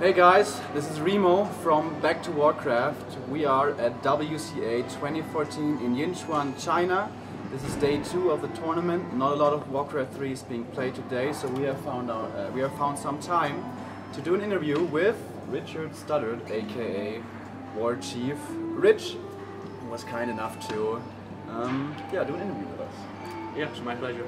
Hey guys, this is Remo from Back to Warcraft. We are at WCA 2014 in Yinchuan, China. This is day 2 of the tournament. Not a lot of Warcraft 3 is being played today, so we have found some time to do an interview with Richard Studdard, aka WarchiefRich, who was kind enough to do an interview with us. Yeah, it's my pleasure.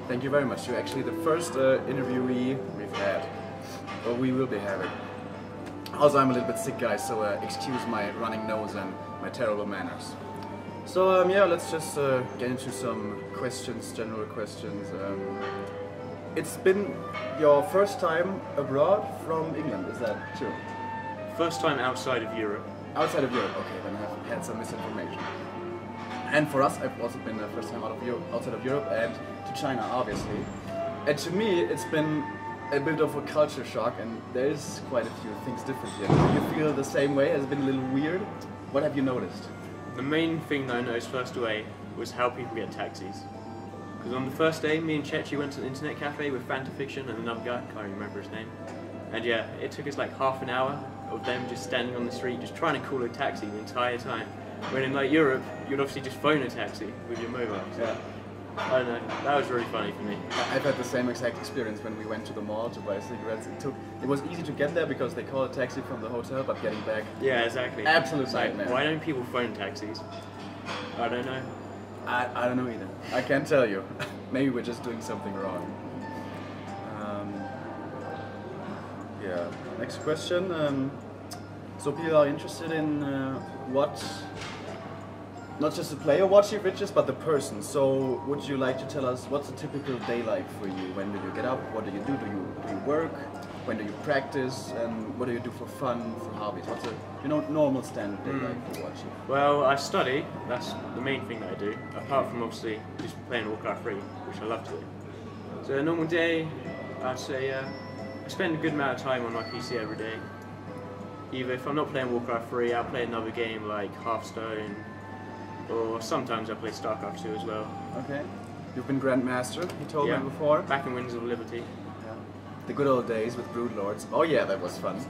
Thank you very much. You're actually the first interviewee we've had, or we will be having. Also, I'm a little bit sick, guys, so excuse my running nose and my terrible manners. So yeah, let's just get into some questions, general questions. It's been your first time abroad from England, is that true? First time outside of Europe. Outside of Europe, okay, then I've had some misinformation. And for us, I've also been the first time outside of Europe and to China, obviously. And to me, it's been a bit of a culture shock, and there's quite a few things different here. Do you feel the same way? Has it been a little weird? What have you noticed? The main thing that I noticed first away was how people get taxis. Because on the first day, me and Chechi went to an internet cafe with Fantafiction and another guy, can't even remember his name. And yeah, it took us like half an hour of them just standing on the street, just trying to call a taxi the entire time. When in like Europe, you'd obviously just phone a taxi with your mobile. So, Yeah. I don't know, that was really funny for me. I've had the same exact experience when we went to the mall to buy cigarettes. It was easy to get there because they call a taxi from the hotel, but getting back, Yeah, exactly. absolute It's like, nightmare. why don't people phone taxis? I don't know. I don't know either. I can't tell you. Maybe we're just doing something wrong. Yeah. Next question. So people are interested in what, not just the player WarchiefRich is, but the person. So would you like to tell us what's a typical day like for you? When do you get up? What do you do? Do you work? When do you practice? And what do you do for fun, for hobbies? What's a normal standard day like for Warchief? Well, I study, that's the main thing that I do, apart from obviously just playing Warcraft 3, which I love to do. So a normal day, I'd say I spend a good amount of time on my PC every day. Either if I'm not playing Warcraft 3, I'll play another game like Hearthstone, or sometimes I play StarCraft 2 as well. Okay. You've been Grandmaster, you told me before. Back in Winds of Liberty. Yeah. The good old days with Broodlords. Oh yeah, that was fun.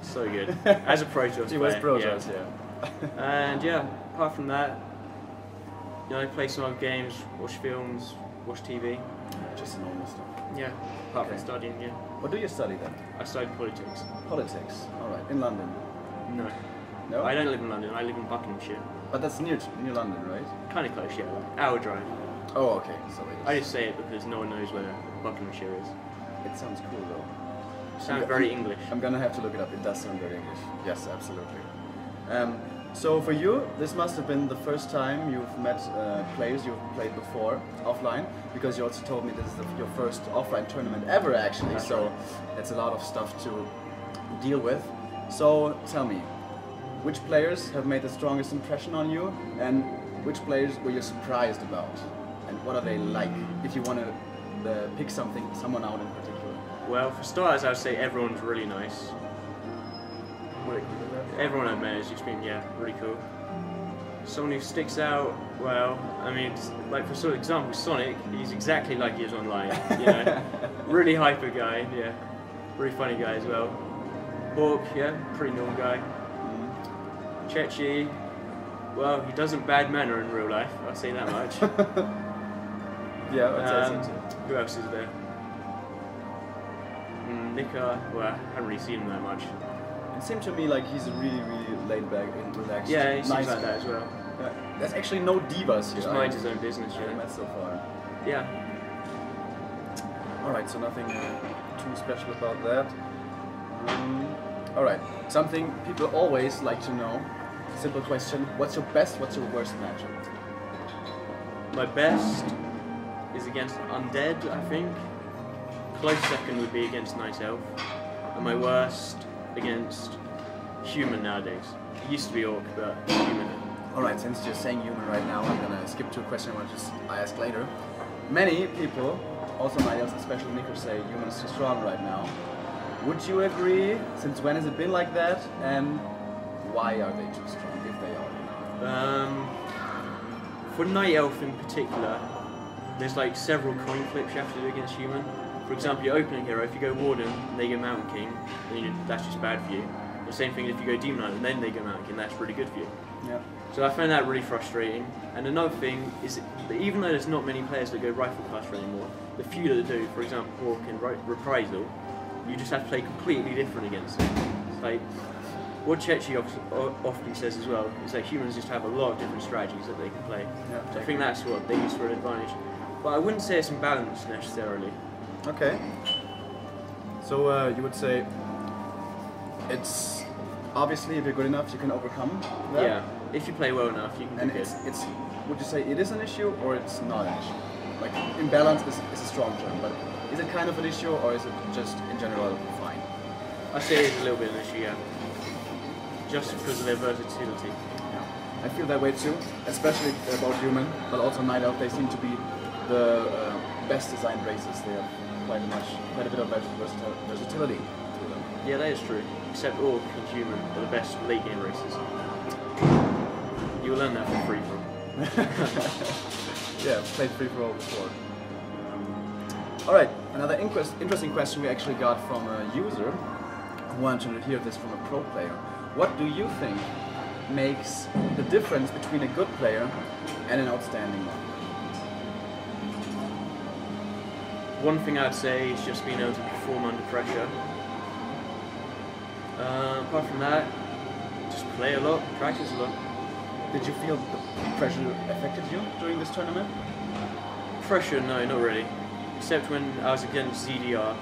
So good. As a Protoss He was player, Protoss, yeah. And yeah, apart from that, I play some other games, watch films, watch TV. Just normal stuff. Yeah, apart from Okay. studying, yeah. What do you study then? I studied politics. Politics. Alright. In London? No. No? I don't live in London, I live in Buckinghamshire. But that's near London, right? Kind of close, yeah, like hour drive. Oh, okay. So it is. I just say it because no one knows where Buckinghamshire is. It sounds cool though. Sounds very English. I'm gonna have to look it up. It does sound very English. Yes, absolutely. So for you, this must have been the first time you've met players you've played before offline, because you also told me this is your first offline tournament ever, actually. That's so right. it's a lot of stuff to deal with. So tell me, which players have made the strongest impression on you, and which players were you surprised about, and what are they like? If you want to pick someone out in particular. Well, for starters, I would say everyone's really nice. Everyone I've met has just been, yeah, really cool. Someone who sticks out, well, I mean, like for sort of example, Sonic, he's exactly like he is online, you know. Really hyper guy, yeah. Really funny guy as well. Hawk, yeah, pretty normal guy. Chechi, well, he doesn't bad manner in real life, I'll say that much. Yeah, I'd say so too. Who else is there? Nika, well, I haven't really seen him that much. It seemed to me like he's a really, really laid back and relaxed. Yeah, he seems nice like guy. that as well. Yeah. There's actually no divas here. Just minds his own business, I yeah. met so far. Yeah. Alright, so nothing too special about that. Alright, something people always like to know. Simple question. What's your best, what's your worst matchup? My best is against Undead, I think. Close second would be against Night Elf. And my worst against Human nowadays. It used to be Orc, but Human. Alright, since you're saying human right now, I'm gonna skip to a question I want to just ask later. Many people, also my especially Nico, say humans too strong right now. Would you agree? Since when has it been like that? And why are they too strong, if they are? For Night Elf in particular, there's like several coin flips you have to do against Human. For example, your opening hero, if you go Warden and they go Mountain King, then that's just bad for you. The same thing if you go Demon Knight and then they go Mountain King, that's really good for you. Yeah. So I find that really frustrating. And another thing is, that even though there's not many players that go Rifle Cluster anymore, the few that do, for example, Hawk and Reprisal, you just have to play completely different against them. It's like, what Chechi often says as well is that humans just have a lot of different strategies that they can play. Yeah, so I think that's what they use for an advantage. But I wouldn't say it's imbalanced necessarily. Okay. So you would say it's obviously if you're good enough you can overcome that? Yeah, if you play well enough you can do good. It's would you say it is an issue or it's not an issue? Like imbalance is a strong term, but is it kind of an issue or is it just in general fine? I say it's a little bit of an issue, yeah. Just because of their versatility. Yeah. I feel that way too, especially about Human, but also Night Elf. They seem to be the best designed races. They have quite a bit of versatility to them. Yeah, that is true. Except Orc and Human are the best late game races. You will learn that from free for all. Yeah, played free for all before. Alright, another interesting question we actually got from a user who wanted to hear this from a pro player. What do you think makes the difference between a good player and an outstanding one? One thing I'd say is just being able to perform under pressure. Apart from that, just play a lot, practice a lot. Did you feel the pressure affected you during this tournament? Pressure, no, not really. Except when I was against ZDR,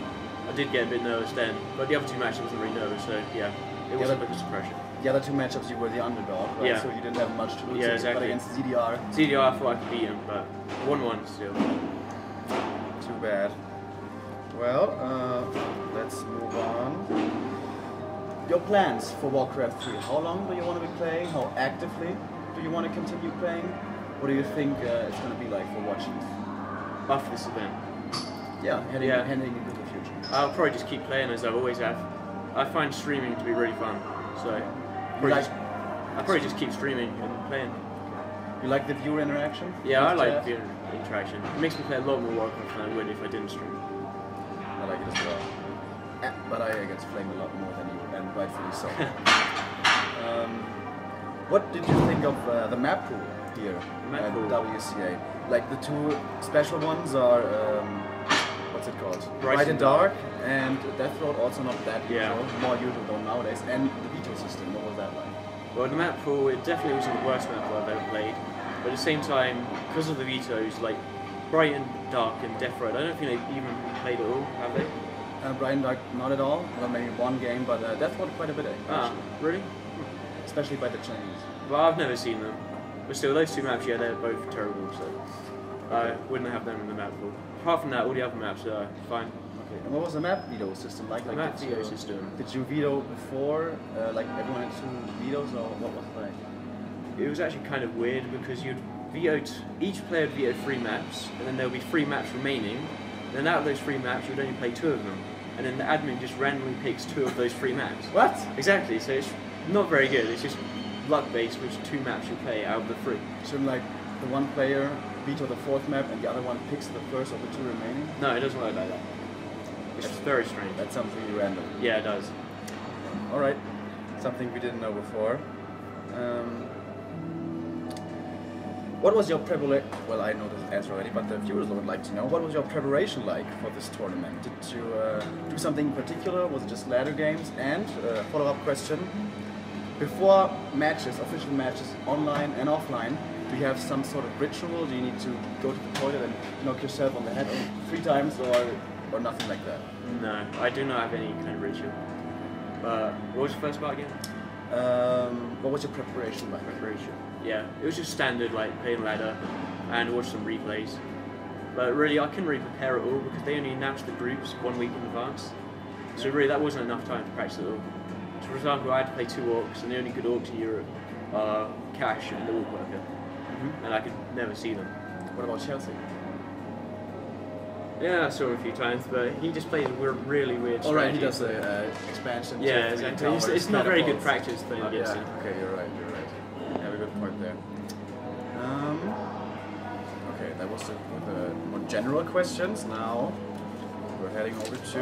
I did get a bit nervous then. But the other two matches I wasn't really nervous, so yeah, it wasn't because of pressure. The other two matchups you were the underdog, right? Yeah. So you didn't have much to lose. Yeah, exactly. But against ZDR... ZDR I thought I could beat him, but 1-1 still. Too bad. Well, let's move on. Your plans for Warcraft 3. How long do you want to be playing? How actively do you want to continue playing? What do you think it's going to be like for Warchief? After this event? Yeah, heading into the future. I'll probably just keep playing as I always have. I find streaming to be really fun, so I'll probably just keep streaming and playing. You like the viewer interaction? Yeah, I like viewer interaction. It makes me play a lot more Warcraft than I would if I didn't stream. I like it as well. But I get to flame a lot more than you, and rightfully so. What did you think of the map pool here at WCA? Like the two special ones are, what's it called? Bright and Dark, and Death Road also not that usual, more usual though nowadays. And the veto system, what was that like? Well, the map pool, it definitely wasn't the worst map pool I've ever played. But at the same time, because of the vetoes, like Bright and Dark and Death Road, I don't think they've even played at all, have they? Bright and Dark, not at all. Well, maybe one game, but Death Road quite a bit actually. Ah, really? Especially by the Chinese. Well, I've never seen them. But still, those two maps, yeah, they're both terrible, so I wouldn't have them in the map pool. Apart from that, all the other maps are fine. Okay, and what was the map veto system like? The map veto system. Did you veto before, like everyone had 2 vetoes, or what was it like? It was actually kind of weird because each player would veto 3 maps, and then there would be 3 maps remaining. And then out of those 3 maps, you would only play 2 of them. And then the admin just randomly picks 2 of those 3 maps. What? Exactly, so it's not very good. It's just luck-based which 2 maps you play out of the 3. Shouldn't like the one player veto the 4th map and the other one picks the first of the 2 remaining? No, it doesn't work like that. It's very strange. That's something random. Yeah, it does. Alright, something we didn't know before. What was your preparation? Well, I know the answer already, but the viewers would like to know. What was your preparation like for this tournament? Did you do something in particular? Was it just ladder games? And follow-up question: before matches, official matches, online and offline, do you have some sort of ritual? Do you need to go to the toilet and knock yourself on the head 3 times, or nothing like that? No, I do not have any kind of ritual. What was the first part again? What was your preparation like? Preparation. Yeah, it was just standard, like playing ladder and watch some replays. But really, I couldn't really prepare at all because they only announced the groups 1 week in advance. So really, that wasn't enough time to practice at all. So for example, I had to play 2 orcs, and the only good orcs in Europe are Cash and the Orc Worker, and I could never see them. What about Chelsea? Yeah, I saw him a few times, but he just plays really weird strategies. Oh right, he does the expansion. Yeah, exactly. It's not very good practice playing against him. Okay, you're right. You have a good point there. Okay, that was the more general questions. Now, we're heading over to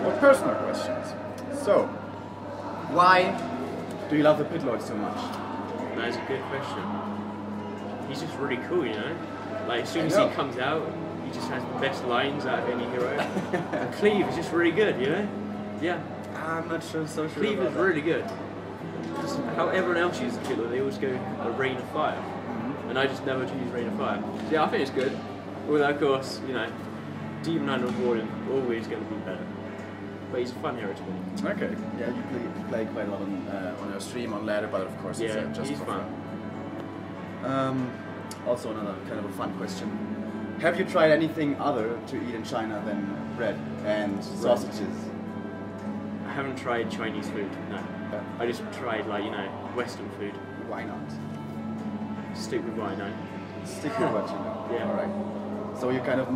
more personal questions. So, why do you love the Pit Lord so much? That's a good question. He's just really cool, you know? Like, as soon as he comes out, he just has the best lines out of any hero. And Cleave is just really good, you know? Yeah. I'm not so sure Cleave is really good. Just how everyone else uses the Pit Lord, they always go a Rain of Fire. And I just never choose Rain of Fire. So yeah, I think it's good. Although, of course, you know, Demon Hunter and Warden always going to be better. But he's a fun hero to me. Okay. Yeah, you play quite a lot on your stream on ladder, but of course yeah, it's just he's for fun. Also another kind of a fun question. Have you tried anything other to eat in China than bread and sausages? I haven't tried Chinese food, no. I just tried, like, you know, Western food. Why not? Stick with what I know. Stick with what you know. Yeah. Alright. So you kind of,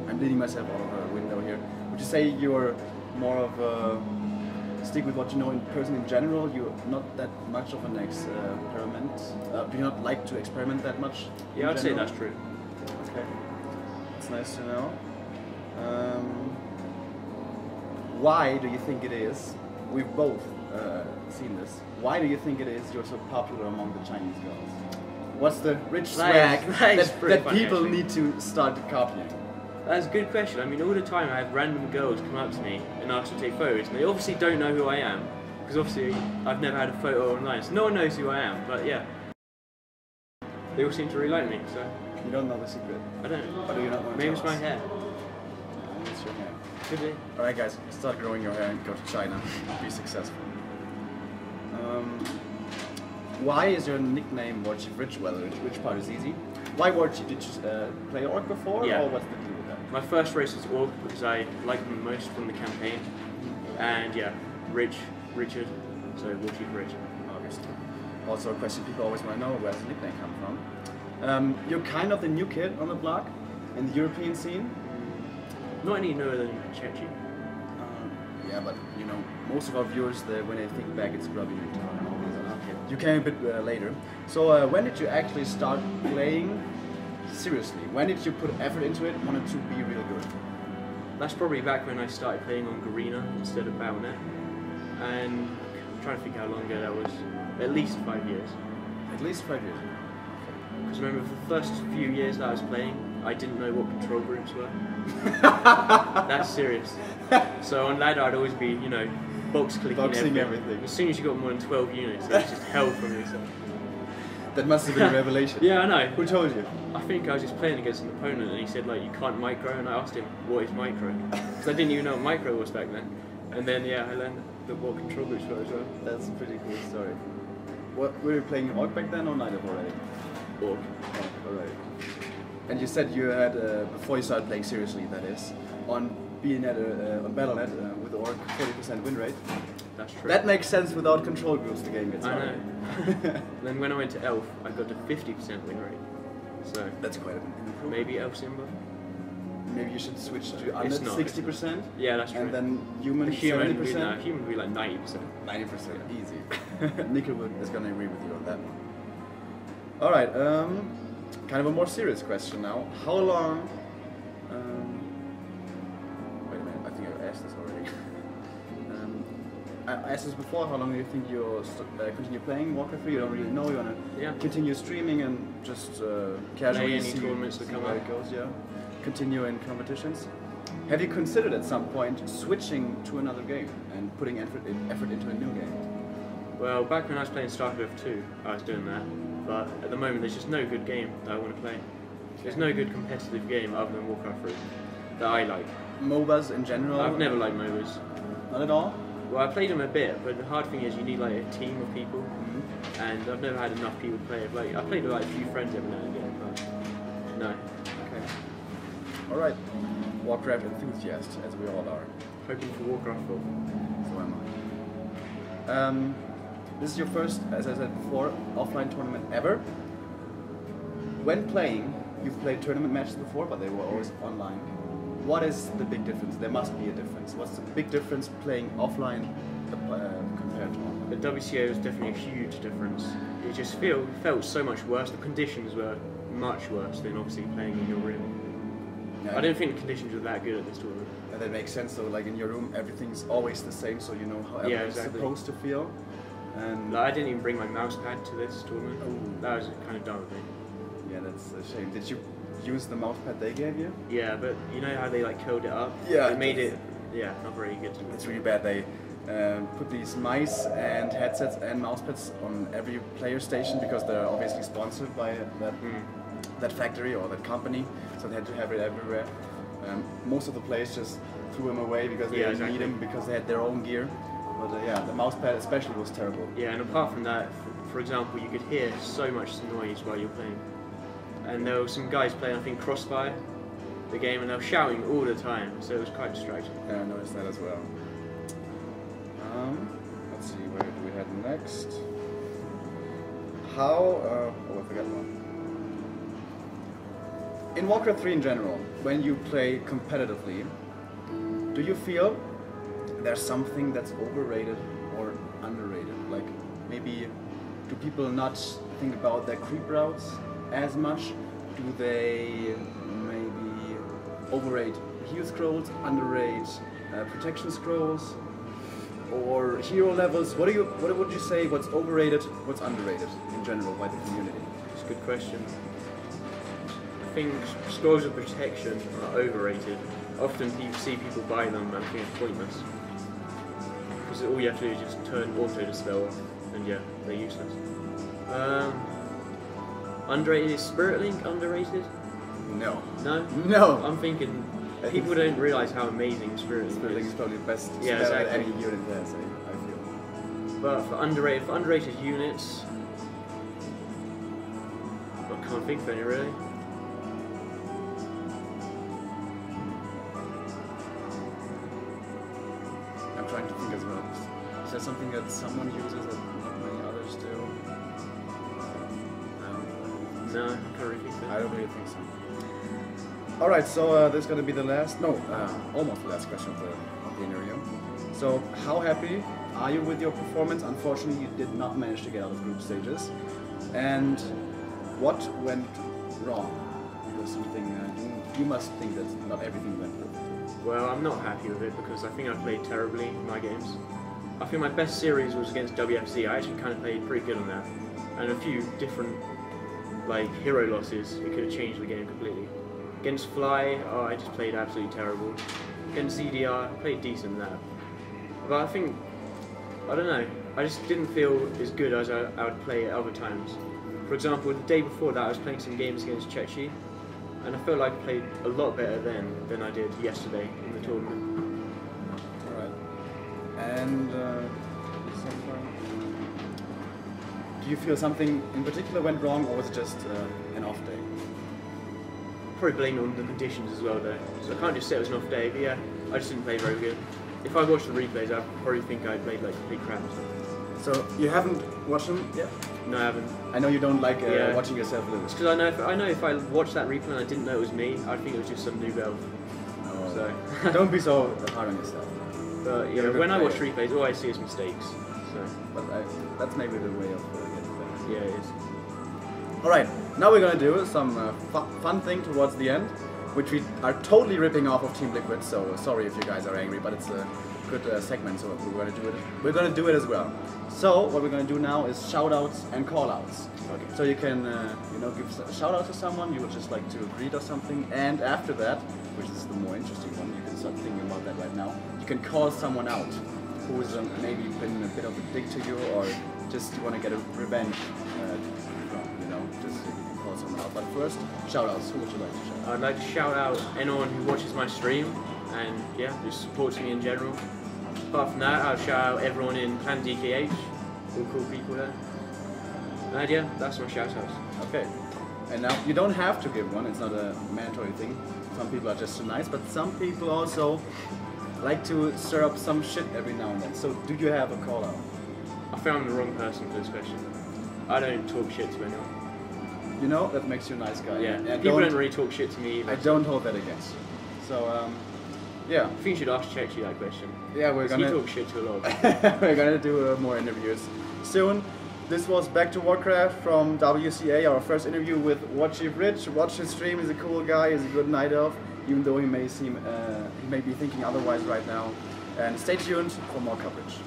I'm leading myself out of a window here. Would you say you're more of a stick with what you know in person in general? You're not that much of an experiment? Do you not like to experiment that much? Yeah, I'd say that's true. Okay. It's nice to know. Why do you think it is? We've both seen this. Why do you think it is you're so popular among the Chinese girls? What's the rich swag that people need to start copying? That's a good question. I mean, all the time I have random girls come up to me and ask to take photos, and they obviously don't know who I am, because obviously I've never had a photo online, so no one knows who I am, but yeah. They all seem to really like me, so... You don't know the secret? I don't. Or do you not want to Maybe it's my hair. It's your hair. Could be. Alright guys, start growing your hair and go to China. Be successful. Why is your nickname WarchiefRich? Well, which part is easy? Why Warchief? Did you play Orc before, yeah. or what's the deal with that? My first race was Orc because I liked them most from the campaign. And yeah, Richard, so WarchiefRich. August. Also a question people always want to know, where's the nickname come from? You're kind of the new kid on the block in the European scene. Not any newer than Chechi. Yeah, but you know, most of our viewers, when they think back, it's probably you came a bit later. So when did you actually start playing seriously? When did you put effort into it, wanted to be real good? That's probably back when I started playing on Garena instead of Battle.net. And I'm trying to think how long ago that was. At least 5 years. At least 5 years? Because remember, for the first few years that I was playing, I didn't know what control groups were. That's serious. So on ladder I'd always be, you know, boxing everything. As soon as you got more than 12 units, it was just hell for me. So. That must have been a revelation. Yeah, I know. Who told you? I think I was just playing against an opponent and he said, like, you can't micro, and I asked him, what is micro? Because I didn't even know what micro was back then. And then, yeah, I learned what control groups were as well. That's a pretty cool story. What, were you playing Orc back then or Night of already? Orc. Alright. And you said you had, before you started playing seriously, that is, on on Battle.net with Orc, 40% win rate. That's true. That makes sense without control groups, the game gets harder. I know. Then when I went to Elf, I got to 50% win rate. So that's quite an improvement. Maybe Elf Simba? Maybe you should switch to under 60%? Yeah, that's true. And then human 70%? No, human would be like 90%. 90%, easy. Nickel is going to agree with you on that one. Alright, kind of a more serious question now. How long... wait a minute, I think I asked this already. I asked this before, how long do you think you'll continue playing Warcraft 3? You don't really know, you want to continue streaming and just casually see tournaments that how it goes, yeah. Continue in competitions. Have you considered at some point switching to another game and putting effort into a new game? Well, back when I was playing StarCraft 2, I was doing that. But at the moment, there's just no good game that I want to play. There's no good competitive game other than Warcraft 3 that I like. MOBAs in general? I've never liked MOBAs. Not at all? Well, I played them a bit, but the hard thing is you need like a team of people, and I've never had enough people to play it. Like, I played with like a few friends every now and again, but no. Okay. Alright. Warcraft enthusiast, as we all are. Hoping for Warcraft 4. So am I. This is your first, as I said before, offline tournament ever. When playing, you've played tournament matches before, but they were always online. What is the big difference? There must be a difference. What's the big difference playing offline compared to online? The WCA was definitely a huge difference. It just felt so much worse. The conditions were much worse than obviously playing in your room. Yeah. I didn't think the conditions were that good at this tournament. And that makes sense. So like in your room, everything's always the same, so you know how Yeah, everything's exactly. supposed to feel. And Like, I didn't even bring my mouse pad to this tournament. Oh. That was kind of dumb of me. yeah, that's a shame. Did you use the mouse pad they gave you? Yeah, but you know how they like curled it up? Yeah. It made it, yeah, not very good. It's really bad. They put these mice and headsets and mouse pads on every player station because they're obviously sponsored by that factory or that company, so they had to have it everywhere. Most of the players just threw them away because they didn't need them because they had their own gear. But yeah, the mouse pad especially was terrible. Yeah, and apart from that, for example, you could hear so much noise while you're playing. And there were some guys playing, I think, Crossfire, the game, and they were shouting all the time, so it was quite distracting. Yeah, I noticed that as well. Let's see, where do we head next? Oh, I forgot one. In Warcraft 3 in general, when you play competitively, do you feel there's something that's overrated or underrated? Like maybe do people not think about their creep routes as much? Do they maybe overrate heal scrolls, underrate protection scrolls, or hero levels? What would you say? What's overrated? What's underrated in general by the community? It's a good question. I think scrolls of protection are overrated. Often you see people buy them and I think it's pointless. Because all you have to do is just turn auto dispel off and yeah, they're useless. Underrated, is Spirit Link underrated? No. No? No! I'm thinking people don't realise how amazing Spirit Link Spirit Link is is. probably the best Yeah, spell that exactly. any unit has, I feel. But for underrated units, I can't think of any really. I'm trying to think as well. Is there something that someone uses that not many others do? No, I can't really think of I it. don't really think so. Alright, so this is going to be the last, almost the last question of the interview. So, how happy are you with your performance? Unfortunately, you did not manage to get out of group stages. And what went wrong? Because something, you must think that not everything went perfect. Well, I'm not happy with it because I think I played terribly in my games. I think my best series was against WFC. I actually kind of played pretty good on that. And a few different like hero losses, it could have changed the game completely. Against Fly, I just played absolutely terrible. Against ZDR, I played decent in that. But I think, I don't know, I just didn't feel as good as I would play at other times. For example, the day before that I was playing some games against Chechi, and I felt like I played a lot better then than I did yesterday in the tournament. Alright. And do you feel something in particular went wrong, or was it just an off day? Probably blame it on the conditions as well though. So I can't just say it was an off day, but yeah, I just didn't play very good. If I watched the replays, I'd probably think I played like complete crap. So you haven't watched them yet? No, I haven't. I know you don't like watching yourself lose. Because I know if I watched that replay and I didn't know it was me, I'd think it was just some noob elf. Oh. So Don't be so hard on yourself. but yeah, You're a good when I watch player. replays, all I see is mistakes. So But that's maybe the way of getting better. yeah, it is. Alright, now we're gonna do some fun thing towards the end, which we are totally ripping off of Team Liquid, so sorry if you guys are angry, but it's a good segment, so we're gonna do it. We're gonna do it as well. So what we're gonna do now is shout-outs and call-outs. Okay. So you can give a shout-out to someone you would just like to greet or something, and after that, which is the more interesting one, you can start thinking about that right now, you can call someone out who's maybe been a bit of a dick to you, or just you want to get a revenge from, just you can call someone out. But first, shout-outs. Who would you like to shout out? I'd like to shout out anyone who watches my stream and yeah, just supports me in general. Apart from that, I'll shout out everyone in Clan DKH, all cool people there. And yeah, that's my shout outs. Okay. And now, you don't have to give one, it's not a mandatory thing. Some people are just so nice, but some people also like to stir up some shit every now and then. So, do you have a call out? I found the wrong person for this question. I don't talk shit to anyone. You know, that makes you a nice guy. Yeah, And people don't really talk shit to me either. I don't hold that against you. So, yeah. I think you should ask Chechi that question. Yeah, we're gonna... He talks shit to a lot of people. We're gonna do more interviews soon. This was Back to Warcraft from WCA, our first interview with WarchiefRich. Watch his stream, he's a cool guy, he's a good night elf. even though he may be thinking otherwise right now. And stay tuned for more coverage.